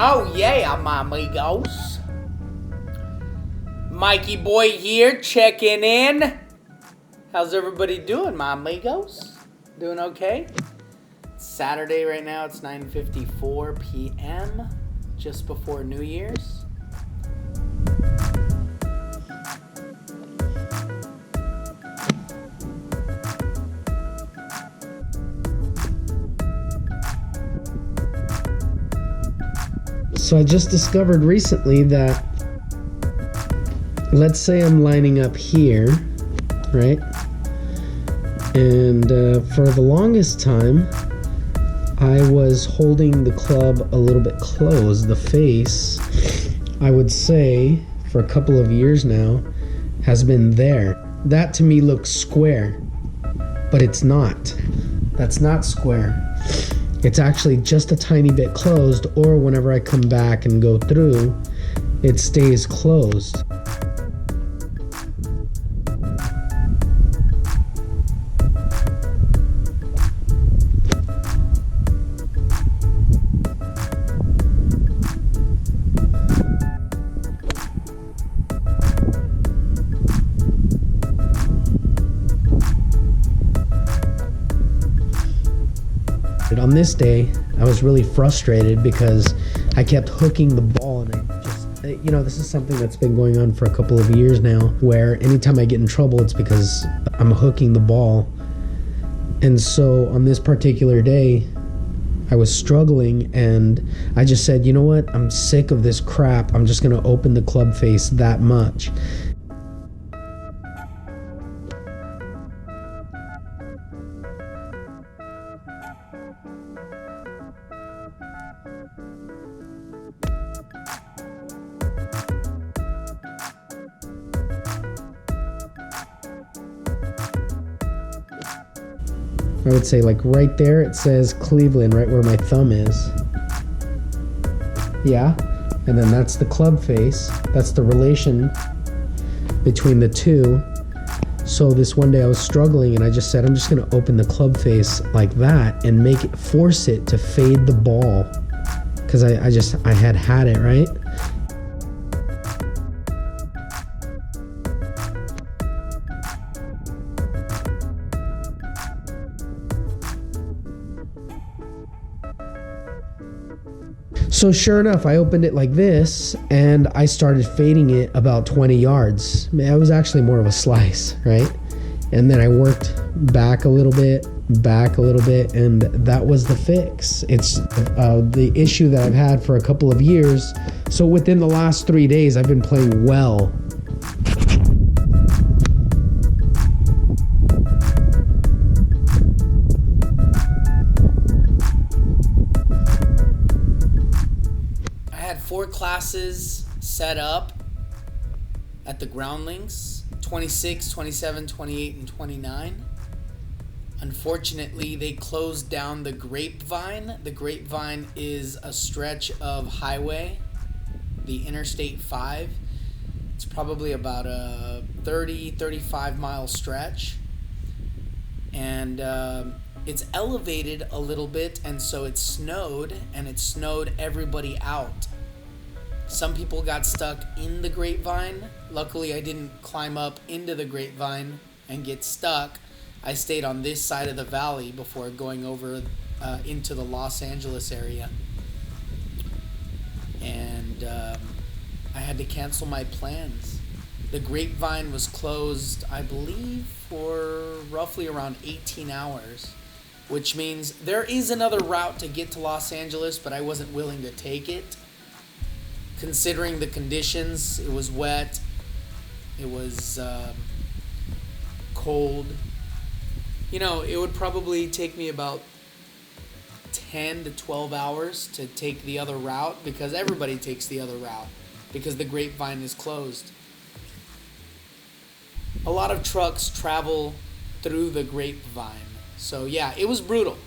Oh yeah, my amigos. Mikey boy here, checking in. How's everybody doing, my amigos? Doing okay? It's Saturday right now, it's 9:54 p.m. just before New Year's. So I just discovered recently that, let's say I'm lining up here, right? And for the longest time, I was holding the club a little bit closed. The face, I would say, for a couple of years now, has been there. That to me looks square, but it's not. That's not square. It's actually just a tiny bit closed, or whenever I come back and go through, it stays closed. On this day, I was really frustrated because I kept hooking the ball, and I just, this is something that's been going on for a couple of years now, where anytime I get in trouble, it's because I'm hooking the ball. And so on this particular day, I was struggling, and I just said, you know what, I'm sick of this crap. I'm just going to open the club face that much. I would say, like, right there it says Cleveland, right where my thumb is. Yeah, and then that's the club face. That's the relation between the two. So this one day I was struggling, and I just said, I'm just gonna open the club face like that and force it to fade the ball, because I had it, right? So sure enough, I opened it like this, and I started fading it about 20 yards. It was actually more of a slice, right? And then I worked back a little bit, and that was the fix. It's the issue that I've had for a couple of years. So within the last 3 days, I've been playing well. Four classes set up at the Groundlings, 26, 27, 28, and 29. Unfortunately, they closed down the Grapevine. The Grapevine is a stretch of highway, the Interstate 5. It's probably about a 35 mile stretch. And it's elevated a little bit, and so it snowed, and it snowed everybody out. Some people got stuck in the Grapevine. Luckily, I didn't climb up into the Grapevine and get stuck. I stayed on this side of the valley before going over into the Los Angeles area. And I had to cancel my plans. The Grapevine was closed, I believe, for roughly around 18 hours, which means there is another route to get to Los Angeles, but I wasn't willing to take it. Considering the conditions, it was wet, it was cold. It would probably take me about 10 to 12 hours to take the other route, because everybody takes the other route because the Grapevine is closed. A lot of trucks travel through the Grapevine. So yeah, it was brutal.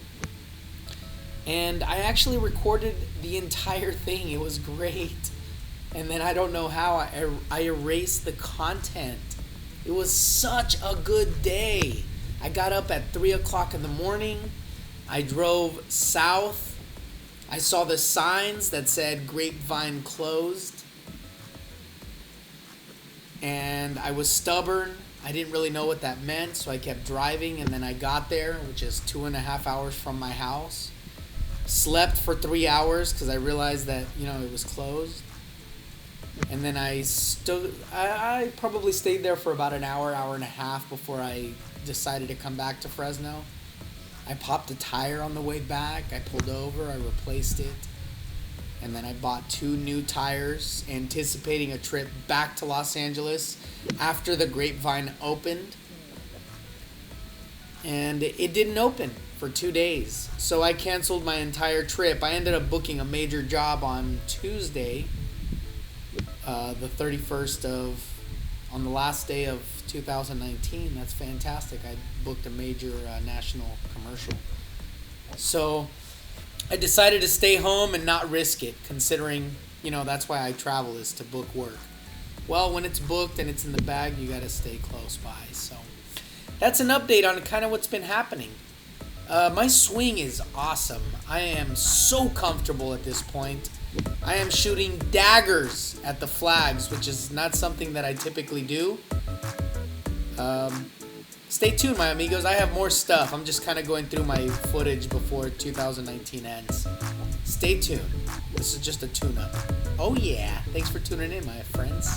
And I actually recorded the entire thing. It was great. And then I don't know how I erased the content. It was such a good day. I got up at 3 o'clock in the morning. I drove south. I saw the signs that said Grapevine closed, and I was stubborn. I didn't really know what that meant, so I kept driving, and then I got there, which is 2.5 hours from my house. Slept for 3 hours because I realized that, it was closed. And then I probably stayed there for about an hour, hour and a half before I decided to come back to Fresno. I popped a tire on the way back. I pulled over, I replaced it. And then I bought 2 new tires, anticipating a trip back to Los Angeles after the Grapevine opened. And it didn't open for 2 days. So I canceled my entire trip. I ended up booking a major job on Tuesday, the 31st on the last day of 2019. That's fantastic. I booked a major national commercial. So I decided to stay home and not risk it, considering, that's why I travel, is to book work. Well, when it's booked and it's in the bag, you got to stay close by. So that's an update on kind of what's been happening. My swing is awesome. I am so comfortable at this point. I am shooting daggers at the flags, which is not something that I typically do. Stay tuned, my amigos. I have more stuff. I'm just kind of going through my footage before 2019 ends. Stay tuned. This is just a tune-up. Oh yeah. Thanks for tuning in, my friends.